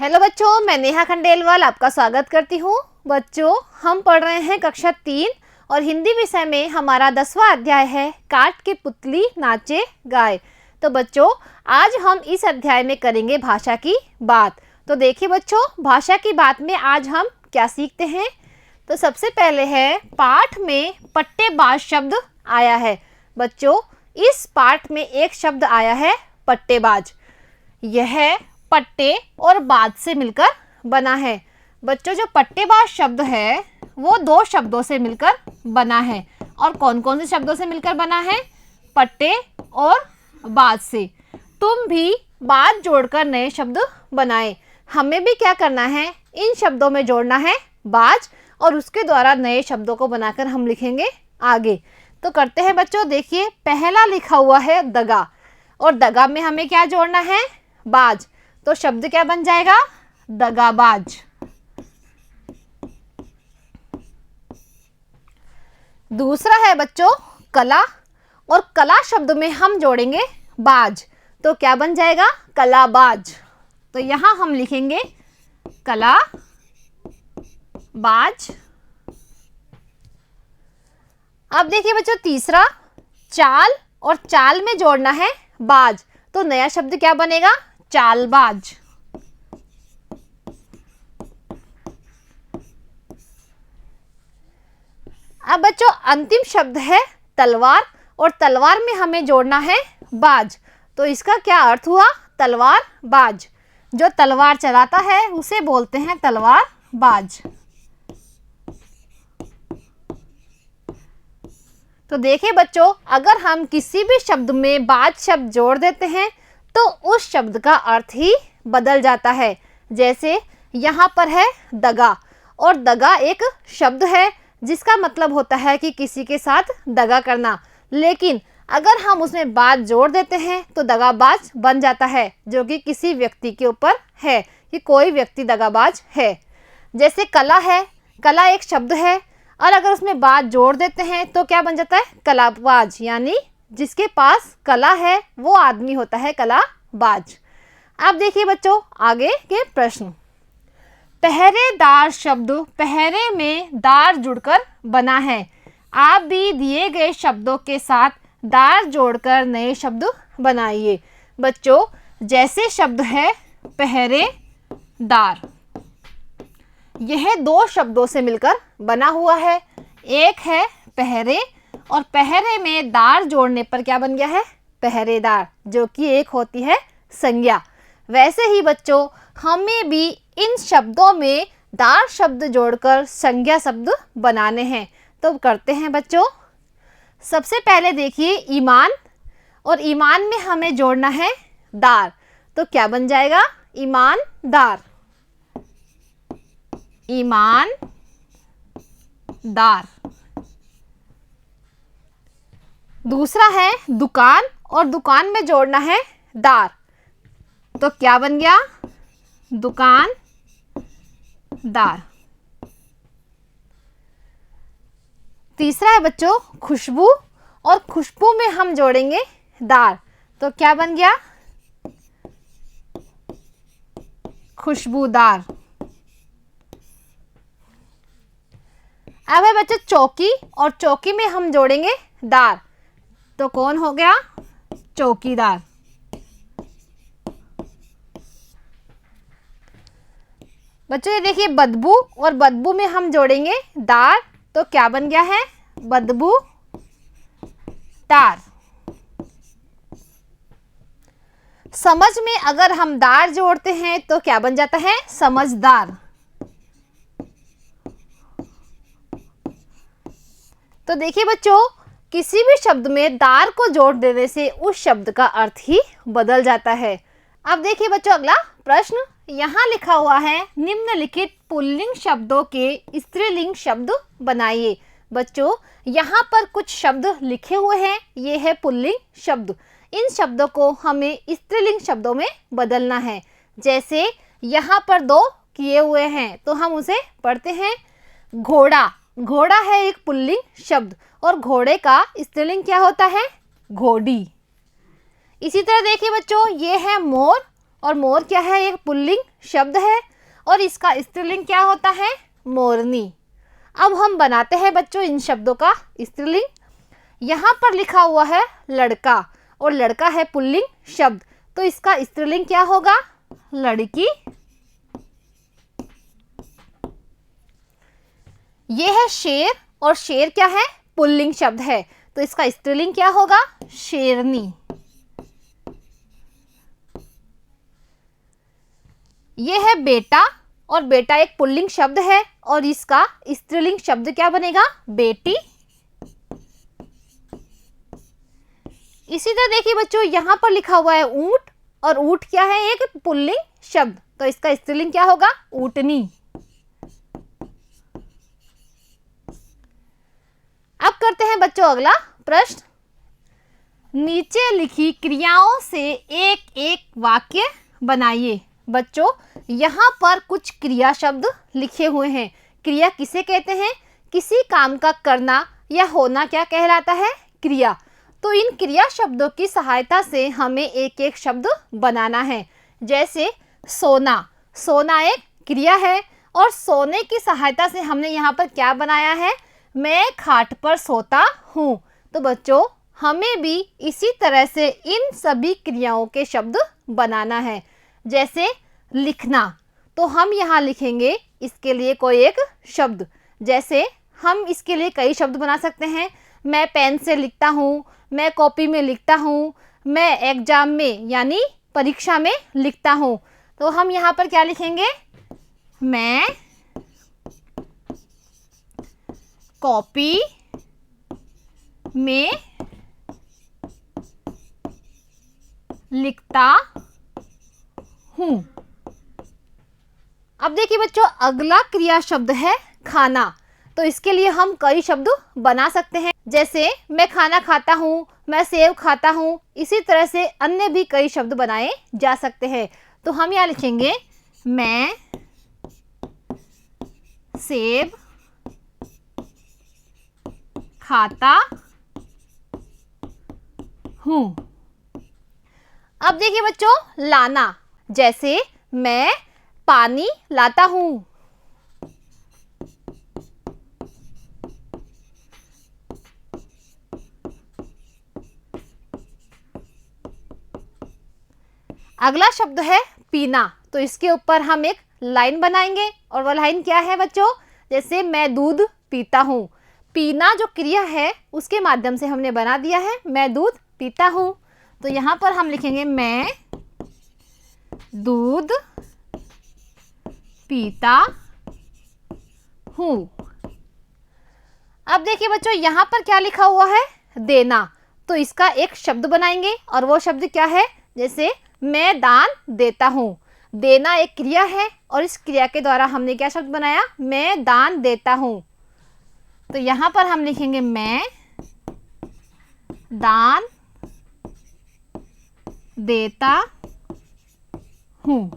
Hello बच्चों, मैं नेहा खंडेलवाल आपका स्वागत करती हूँ। बच्चों, हम पढ़ रहे हैं कक्षा 3 और हिंदी विषय में हमारा 10वां अध्याय है काट के पुतली नाचे गाए। तो बच्चों, आज हम इस अध्याय में करेंगे भाषा की बात। तो देखिए बच्चों, भाषा की बात में आज हम क्या सीखते हैं। तो सबसे पहले है पाठ में पट्टेबाज शब्द आया है। बच्चों, इस पाठ में एक शब्द आया है पट्टेबाज। यह पट्टे और बाज से मिलकर बना है। बच्चों, जो पट्टेबाज शब्द है वो दो शब्दों से मिलकर बना है। और कौन कौन से शब्दों से मिलकर बना है? पट्टे और बाज से। तुम भी बाज जोड़कर नए शब्द बनाए। हमें भी क्या करना है? इन शब्दों में जोड़ना है बाज और उसके द्वारा नए शब्दों को बनाकर हम लिखेंगे आगे। तो करते हैं बच्चों। देखिए, पहला लिखा हुआ है दगा और दगा में हमें क्या जोड़ना है? बाज। तो शब्द क्या बन जाएगा? दगाबाज। दूसरा है बच्चों कला और कला शब्द में हम जोड़ेंगे बाज। तो क्या बन जाएगा? कलाबाज। तो यहां हम लिखेंगे कला बाज। अब देखिए बच्चों, तीसरा चाल और चाल में जोड़ना है बाज। तो नया शब्द क्या बनेगा? चालबाज। अब बच्चों, अंतिम शब्द है तलवार और तलवार में हमें जोड़ना है बाज। तो इसका क्या अर्थ हुआ? तलवार बाज। जो तलवार चलाता है उसे बोलते हैं तलवार बाज। तो देखिए बच्चों, अगर हम किसी भी शब्द में बाज शब्द जोड़ देते हैं तो उस शब्द का अर्थ ही बदल जाता है। जैसे यहाँ पर है दगा और दगा एक शब्द है जिसका मतलब होता है कि किसी के साथ दगा करना। लेकिन अगर हम उसमें बाज जोड़ देते हैं तो दगाबाज बन जाता है, जो कि किसी व्यक्ति के ऊपर है कि कोई व्यक्ति दगाबाज है। जैसे कला है, कला एक शब्द है और अगर उसमें बाज जोड़ देते हैं तो क्या बन जाता है? कलाबाज। यानी जिसके पास कला है वो आदमी होता है कलाबाज। अब देखिए बच्चों, आगे के प्रश्न। पहरेदार शब्द पहरे में दार जुड़कर बना है। आप भी दिए गए शब्दों के साथ दार जोड़कर नए शब्द बनाइए। बच्चों, जैसे शब्द है पहरेदार, यह दो शब्दों से मिलकर बना हुआ है। एक है पहरे और पहरे में दार जोड़ने पर क्या बन गया है? पहरेदार, जो कि एक होती है संज्ञा। वैसे ही बच्चों, हमें भी इन शब्दों में दार शब्द जोड़कर संज्ञा शब्द बनाने हैं। तो करते हैं बच्चों। सबसे पहले देखिए ईमान और ईमान में हमें जोड़ना है दार। तो क्या बन जाएगा? ईमानदार। ईमानदार। दूसरा है दुकान और दुकान में जोड़ना है दार। तो क्या बन गया? दुकानदार। तीसरा है बच्चों खुशबू और खुशबू में हम जोड़ेंगे दार। तो क्या बन गया? खुशबूदार। अब है बच्चों चौकी और चौकी में हम जोड़ेंगे दार। तो कौन हो गया? चौकीदार। बच्चों ये देखिए बदबू और बदबू में हम जोड़ेंगे दार। तो क्या बन गया है? बदबूदार। समझ में अगर हम दार जोड़ते हैं तो क्या बन जाता है? समझदार। तो देखिए बच्चों, किसी भी शब्द में दार को जोड़ देने से उस शब्द का अर्थ ही बदल जाता है। अब देखिए बच्चों अगला प्रश्न। यहाँ लिखा हुआ है निम्नलिखित पुल्लिंग शब्दों के स्त्रीलिंग शब्द बनाइए। बच्चों, यहाँ पर कुछ शब्द लिखे हुए हैं, ये है पुल्लिंग शब्द। इन शब्दों को हमें स्त्रीलिंग शब्दों में बदलना है। जैसे यहाँ पर दो किए हुए हैं तो हम उसे पढ़ते हैं घोड़ा। घोड़ा है एक पुल्लिंग शब्द और घोड़े का स्त्रीलिंग क्या होता है? घोड़ी। इसी तरह देखिए बच्चों, ये है मोर और मोर क्या है, एक पुल्लिंग शब्द है और इसका स्त्रीलिंग क्या होता है, मोरनी। अब हम बनाते हैं बच्चों इन शब्दों का स्त्रीलिंग। यहाँ पर लिखा हुआ है लड़का और लड़का है पुल्लिंग शब्द, तो इसका स्त्रीलिंग क्या होगा, लड़की। ये है शेर और शेर क्या है, पुल्लिंग शब्द है, तो इसका स्त्रीलिंग क्या होगा, शेरनी। ये है बेटा और बेटा एक पुल्लिंग शब्द है और इसका स्त्रीलिंग शब्द क्या बनेगा, बेटी। इसी तरह देखिए बच्चों यहाँ पर लिखा हुआ है ऊंट और ऊंट क्या है, एक पुल्लिंग शब्द, तो इसका स्त्रीलिंग क्या होगा, ऊंटनी। अब करते हैं बच्चों अगला प्रश्न। नीचे लिखी क्रियाओं से एक एक वाक्य बनाइए। बच्चों यहाँ पर कुछ क्रिया शब्द लिखे हुए हैं। क्रिया किसे कहते हैं, किसी काम का करना या होना क्या कहलाता है, क्रिया। तो इन क्रिया शब्दों की सहायता से हमें एक एक शब्द बनाना है। जैसे सोना, सोना एक क्रिया है और सोने की सहायता से हमने यहाँ पर क्या बनाया है, मैं खाट पर सोता हूँ। तो बच्चों हमें भी इसी तरह से इन सभी क्रियाओं के शब्द बनाना है। जैसे लिखना, तो हम यहाँ लिखेंगे इसके लिए कोई एक शब्द। जैसे हम इसके लिए कई शब्द बना सकते हैं, मैं पेन से लिखता हूँ, मैं कॉपी में लिखता हूँ, मैं एग्जाम में यानी परीक्षा में लिखता हूँ। तो हम यहाँ पर क्या लिखेंगे, मैं कॉपी में लिखता हूँ। अब देखिए बच्चों अगला क्रिया शब्द है खाना, तो इसके लिए हम कई शब्द बना सकते हैं। जैसे मैं खाना खाता हूँ, मैं सेब खाता हूँ, इसी तरह से अन्य भी कई शब्द बनाए जा सकते हैं। तो हम यहाँ लिखेंगे मैं सेब खाता हूँ। अब देखिए बच्चों लाना, जैसे मैं पानी लाता हूँ। अगला शब्द है पीना, तो इसके ऊपर हम एक लाइन बनाएंगे और वह लाइन क्या है बच्चों, जैसे मैं दूध पीता हूँ। पीना जो क्रिया है उसके माध्यम से हमने बना दिया है मैं दूध पीता हूँ। तो यहाँ पर हम लिखेंगे मैं दूध पीता हूँ। अब देखिए बच्चों यहाँ पर क्या लिखा हुआ है, देना, तो इसका एक शब्द बनाएंगे और वो शब्द क्या है, जैसे मैं दान देता हूँ। देना एक क्रिया है और इस क्रिया के द्वारा हमने क्या शब्द बनाया, मैं दान देता हूँ। तो यहाँ पर हम लिखेंगे मैं दान देता हूँ।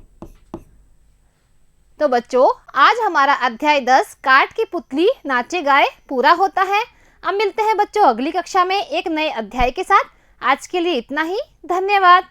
तो बच्चों आज हमारा अध्याय 10 काठ की पुतली नाचे गाए पूरा होता है। अब मिलते हैं बच्चों अगली कक्षा में एक नए अध्याय के साथ। आज के लिए इतना ही, धन्यवाद।